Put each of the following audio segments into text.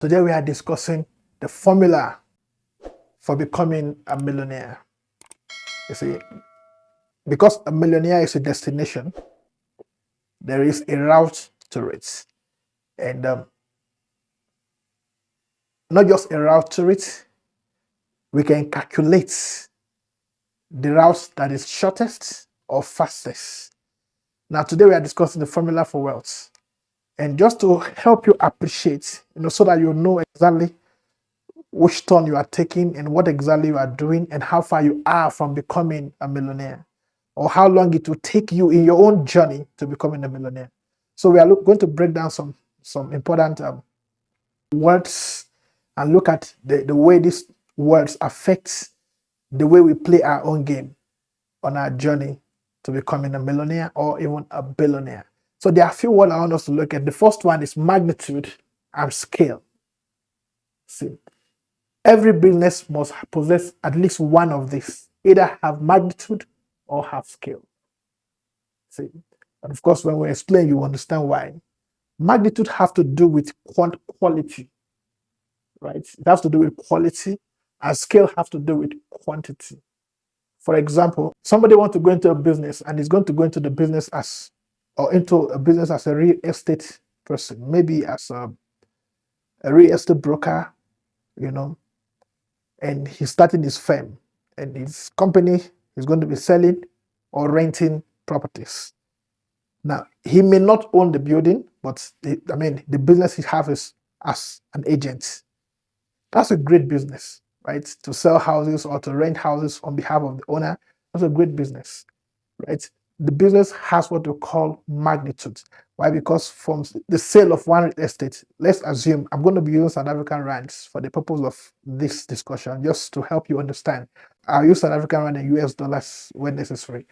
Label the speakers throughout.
Speaker 1: Today we are discussing the formula for becoming a millionaire. You see, because a millionaire is a destination, there is a route to it. And not just a route to it, we can calculate the route that is shortest or fastest. Now, today we are discussing the formula for wealth. And just to help you appreciate, so that you know exactly which turn you are taking and what exactly you are doing and how far you are from becoming a millionaire, or how long it will take you in your own journey to becoming a millionaire. So we are going to break down some important words and look at the way these words affect the way we play our own game on our journey to becoming a millionaire or even a billionaire. So there are a few words I want us to look at. The first one is magnitude and scale. See, every business must possess at least one of these, either have magnitude or have scale. See, and of course, when we explain, you understand why. Magnitude have to do with quality, right? It has to do with quality, and scale have to do with quantity. For example, somebody wants to go into a business and is going to go into the business into a business as a real estate person, maybe as a real estate broker, you know, and he's starting his firm, and his company is going to be selling or renting properties. Now, he may not own the building, but the business he has is as an agent. That's a great business, right? To sell houses or to rent houses on behalf of the owner, that's a great business, right? The business has what we call magnitude. Why? Because from the sale of one estate, let's assume, I'm going to be using South African rands for the purpose of this discussion, just to help you understand. I'll use South African rand and US dollars when necessary,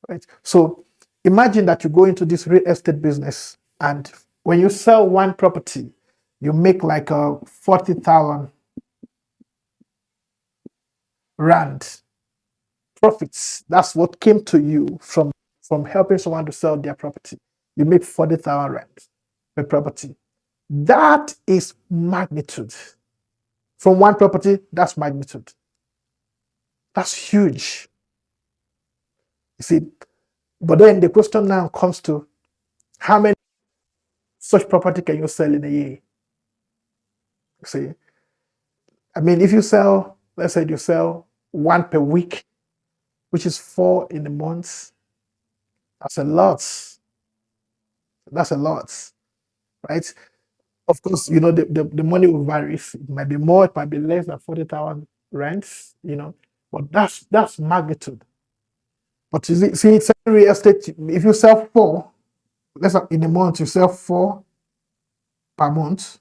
Speaker 1: right? So imagine that you go into this real estate business, and when you sell one property, you make like a 40,000 rand profits. That's what came to you from helping someone to sell their property. You make 40,000 rand per property. That is magnitude. From one property, that's magnitude. That's huge. You see, but then the question now comes to, how many such property can you sell in a year? You see, if you sell, let's say you sell one per week, which is 4 in a month, that's a lot. That's a lot, right? Of course, the money will vary. It might be more, it might be less than 40,000 rents, but that's magnitude. But you see, it's real estate. If you sell 4, let's say in a month, you sell 4 per month,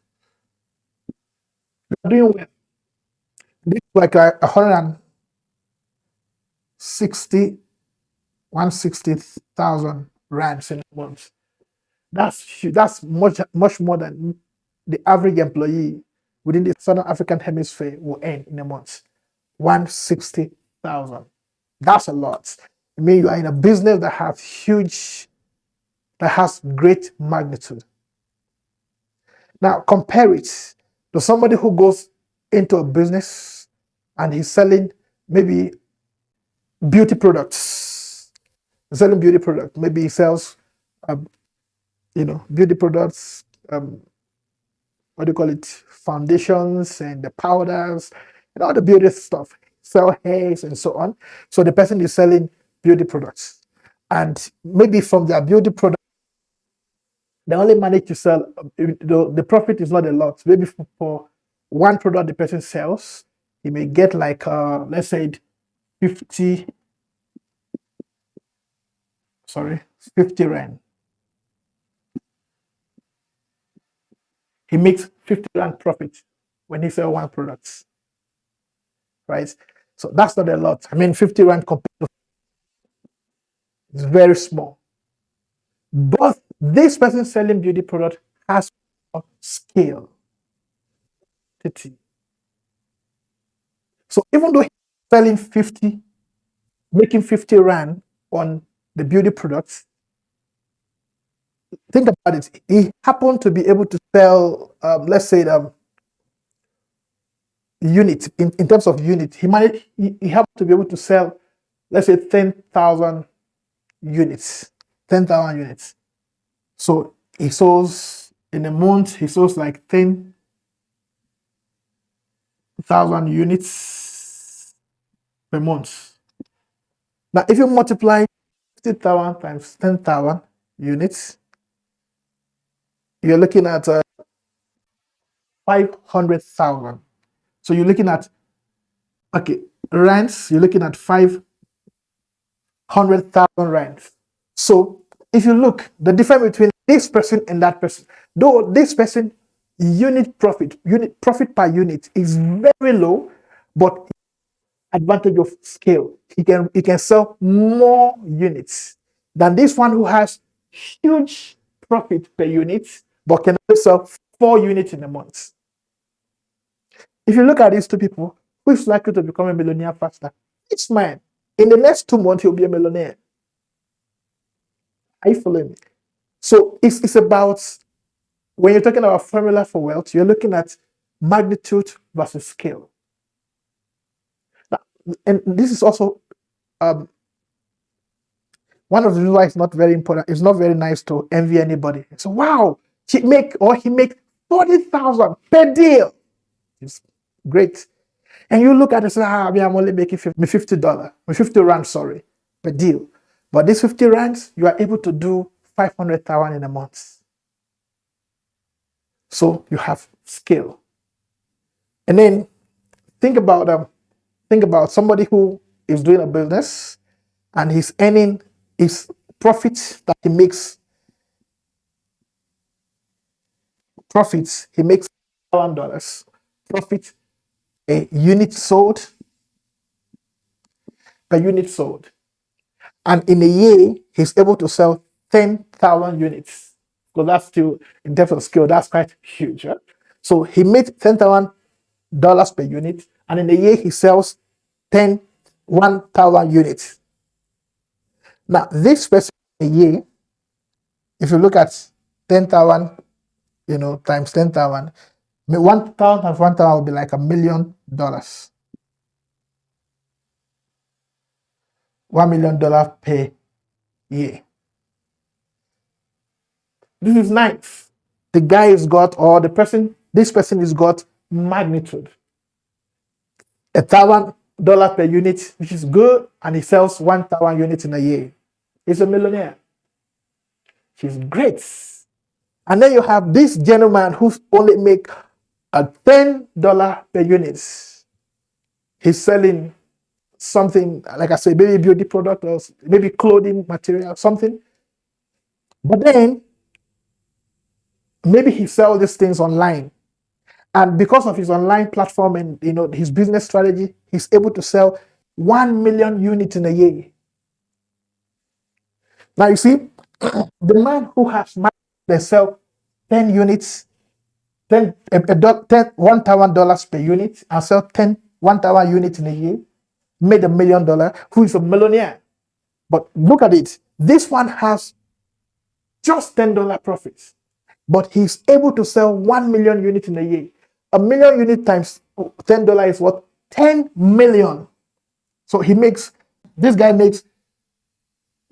Speaker 1: you're doing well. This is like 160,000 rands in a month. That's huge. That's much more than the average employee within the Southern African hemisphere will earn in a month. 160,000. That's a lot. You are in a business that has great magnitude. Now compare it to somebody who goes into a business and he's selling maybe beauty products. Selling beauty products. Maybe he sells, beauty products. What do you call it? Foundations and the powders and all the beauty stuff. Sell hairs and so on. So the person is selling beauty products, and maybe from their beauty product, they only manage to sell. The profit is not a lot. Maybe for one product the person sells, he may get like let's say 50. Sorry, 50 rand. He makes 50 rand profit when he sells one product, right? So that's not a lot. 50 rand compared to is very small. But this person selling beauty product has scale. So even though he's selling 50, making 50 rand on the beauty products, think about it. He happened to be able to sell, let's say, unit, in terms of unit, he helped to be able to sell, let's say, 10,000 units. 10,000 units. So he sells in a month, he sells like 10,000 units per month. Now, if you multiply 50,000 times 10,000 units, you're looking at 500,000. So you're looking at, okay, rands, you're looking at 500,000 rands. So if you look, the difference between this person and that person, though this person unit profit per unit is very low, but advantage of scale, he can sell more units than this one who has huge profit per unit, but can only sell 4 units in a month. If you look at these two people, who is likely to become a millionaire faster? This man. In the next 2 months, he'll be a millionaire. Are you following me? So it's about, when you're talking about formula for wealth, you're looking at magnitude versus scale. Now, and this is also one of the reasons why it's not very important. It's not very nice to envy anybody. So wow, he make 40,000 per deal. It's great. And you look at it and say, I'm only making $50, 50 rand, sorry, per deal. But these 50 rands, you are able to do 500,000 in a month. So you have scale. And then think about somebody who is doing a business and he's earning his profits that he makes. He makes $1,000 profit a unit sold per unit sold. And in a year, he's able to sell 10,000 units. So that's still, in terms of scale, that's quite huge. Right? So he made $10,000 per unit, and in a year, he sells 1,000 units. Now, this person a year, if you look at 10,000, times 10,000, 1,000 times 1,000 would be like $1 million. $1 million per year. This is nice. The guy has got, or this person has got magnitude. $1,000 per unit, which is good, and he sells 1,000 units in a year. He's a millionaire. He's great. And then you have this gentleman who only make a $10 per unit. He's selling something, like I say, maybe beauty product or maybe clothing material, something. But then maybe he sells these things online. And because of his online platform and his business strategy, he's able to sell 1 million units in a year. Now you see, the man who has money, they sell 10 units, $1,000 per unit, and sell 1,000 units in a year, made $1 million, who is a millionaire. But look at it. This one has just $10 profits, but he's able to sell 1 million units in a year. 1 million unit times $10 is what? 10 million. So this guy makes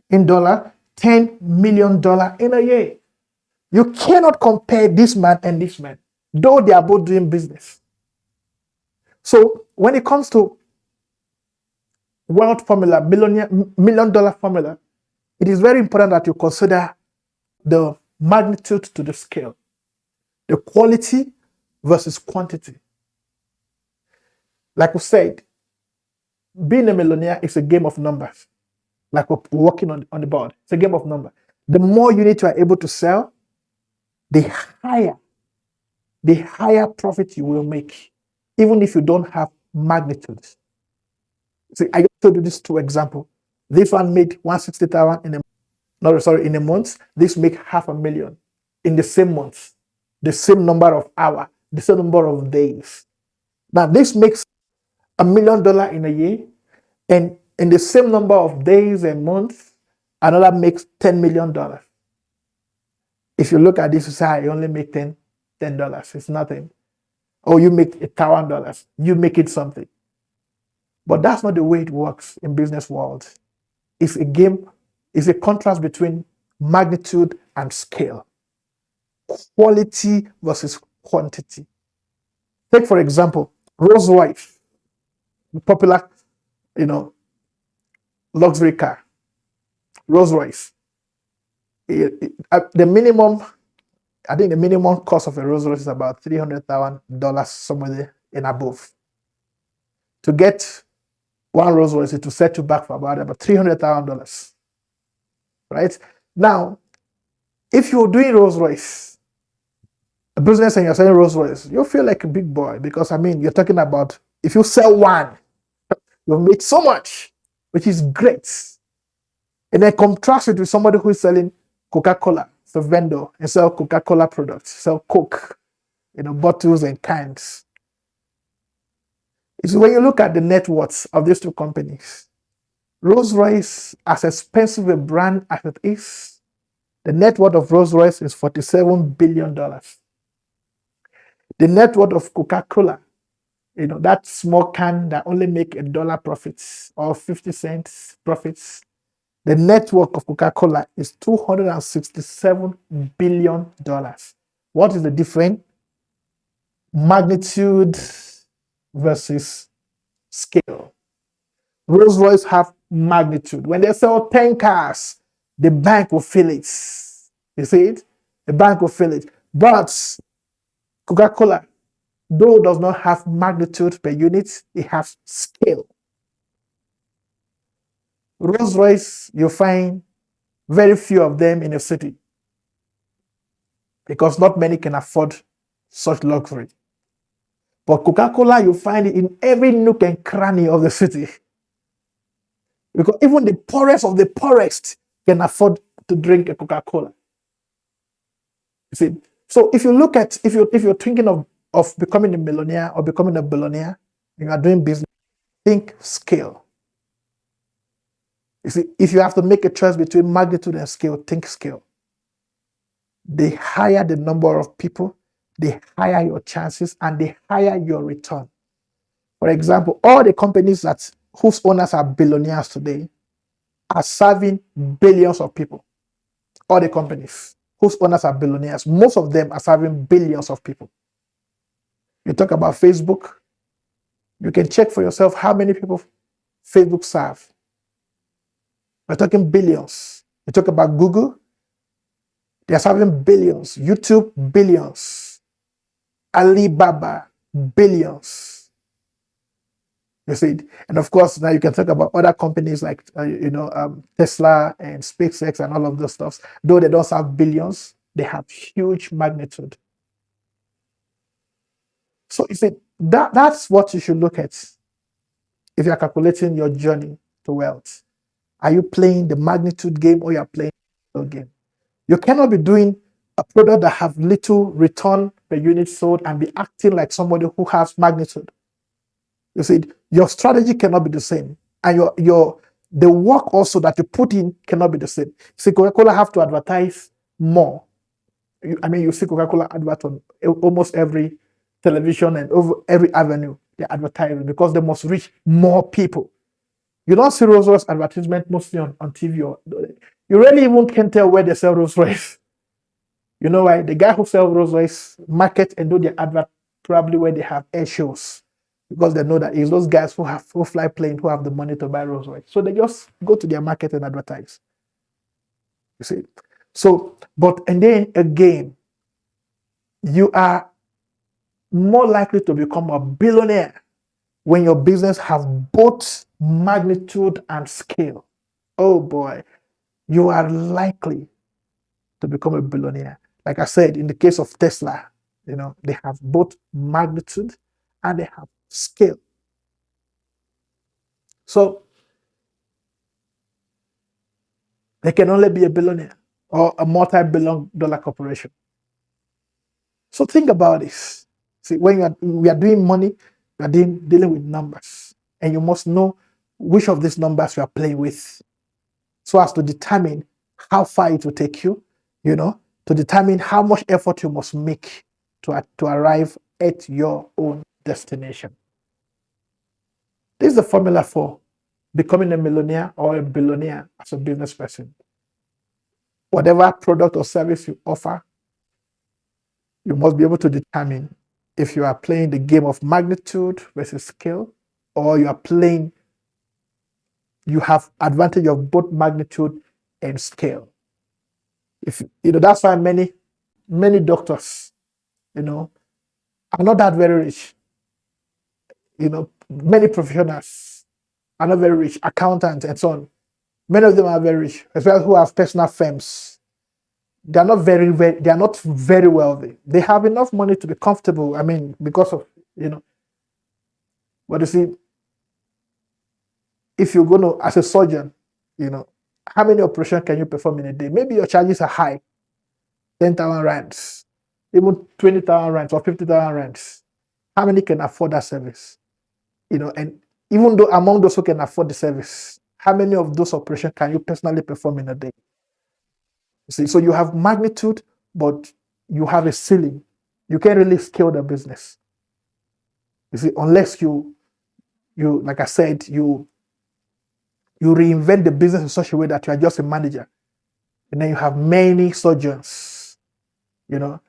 Speaker 1: in dollar $10 million in a year. You cannot compare this man and this man, though they are both doing business. So when it comes to wealth formula, $1 million formula, it is very important that you consider the magnitude to the scale, the quality versus quantity. Like we said, being a millionaire is a game of numbers. Like we're working on the board, it's a game of numbers. The more units you are able to sell, the higher profit you will make, even if you don't have magnitudes. See, I told you these 2 examples. This one made 160,000 in a month. This make $500,000 in the same month, the same number of hours, the same number of days. Now this makes $1 million in a year, and in the same number of days and months, another makes $10 million. If you look at this, you say, I only make $10. It's nothing. Oh, you make $1,000, you make it something. But that's not the way it works in business world. It's a game, it's a contrast between magnitude and scale, quality versus quantity. Take, for example, Rolls Royce, the popular, you know, luxury car, Rolls Royce. The minimum, I think the minimum cost of a Rolls Royce is about $300,000, somewhere there and above. To get one Rolls Royce, it will set you back for about $300,000, right? Now, if you're doing Rolls Royce, a business, and you're selling Rolls Royce, you'll feel like a big boy because, I mean, you're talking about if you sell one, you've made so much, which is great. And then contrast it with somebody who is selling Coca-Cola, the vendor, and sell Coca-Cola products, sell Coke, bottles and cans. It's when you look at the net worths of these two companies, Rolls-Royce, as expensive a brand as it is, the net worth of Rolls-Royce is $47 billion. The net worth of Coca-Cola, that small can that only make $1 profits or 50 cents profits, the net worth of Coca-Cola is $267 billion. What is the difference? Magnitude versus scale. Rolls-Royce have magnitude. When they sell 10 cars, the bank will feel it. You see it? The bank will feel it. But Coca-Cola, though does not have magnitude per unit, it has scale. Rolls-Royce, you find very few of them in a city because not many can afford such luxury. But Coca-Cola, you find it in every nook and cranny of the city. Because even the poorest of the poorest can afford to drink a Coca-Cola. You see? So if you look at, if you're thinking of becoming a millionaire or becoming a billionaire, and you are doing business, think scale. You see, if you have to make a choice between magnitude and scale, think scale. The higher the number of people, the higher your chances and the higher your return. For example, all the companies whose owners are billionaires today are serving billions of people. All the companies whose owners are billionaires, most of them are serving billions of people. You talk about Facebook, you can check for yourself how many people Facebook serve. We're talking billions. You talk about Google, they're serving billions. YouTube, billions. Alibaba, billions. You see, and of course, now you can talk about other companies like Tesla and SpaceX and all of those stuff. Though they don't have billions, they have huge magnitude. So you see, that's what you should look at if you're calculating your journey to wealth. Are you playing the magnitude game or you're playing the game? You cannot be doing a product that have little return per unit sold and be acting like somebody who has magnitude. You see, your strategy cannot be the same, and the work also that you put in cannot be the same. See, Coca-Cola have to advertise more. You see Coca-Cola advert on almost every television and over every avenue. They advertise because they must reach more people. You don't see Rolls Royce advertisement mostly on TV. You really even can't tell where they sell Rolls Royce. You know why? The guy who sells Rolls Royce market and do their advert probably where they have air shows, because they know that it's those guys who fly plane who have the money to buy Rolls Royce. So they just go to their market and advertise. You see? So, and then again, you are more likely to become a billionaire when your business has both magnitude and scale. Oh boy, you are likely to become a billionaire. Like I said, in the case of Tesla, they have both magnitude and they have scale. So they can only be a billionaire or a multi-billion dollar corporation. So think about this. See, when we are doing money, we are dealing with numbers, and you must know which of these numbers you are playing with, so as to determine how far it will take you, to determine how much effort you must make to arrive at your own destination. This is the formula for becoming a millionaire or a billionaire as a business person. Whatever product or service you offer, you must be able to determine if you are playing the game of magnitude versus scale, or you are playing, you have advantage of both magnitude and scale. If that's why many doctors, are not that very rich. Many professionals are not very rich, accountants and so on. Many of them are very rich, as well who have personal firms. They are not they are not very wealthy. They have enough money to be comfortable. I mean, because of but you see, if you're going to, as a surgeon, how many operations can you perform in a day? Maybe your charges are high, 10,000 rands, even 20,000 rands or 50,000 rands. How many can afford that service? And even though among those who can afford the service, how many of those operations can you personally perform in a day? You see, so you have magnitude, but you have a ceiling. You can't really scale the business. You see, unless you like I said, you reinvent the business in such a way that you are just a manager, and then you have many surgeons. Then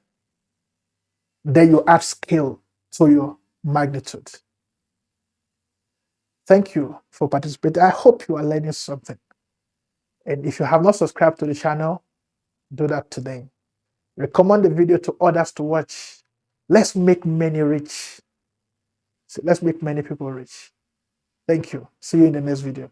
Speaker 1: you add scale to your magnitude. Thank you for participating. I hope you are learning something. And if you have not subscribed to the channel, do that today. Recommend the video to others to watch. Let's make many rich. Let's make many people rich. Thank you. See you in the next video.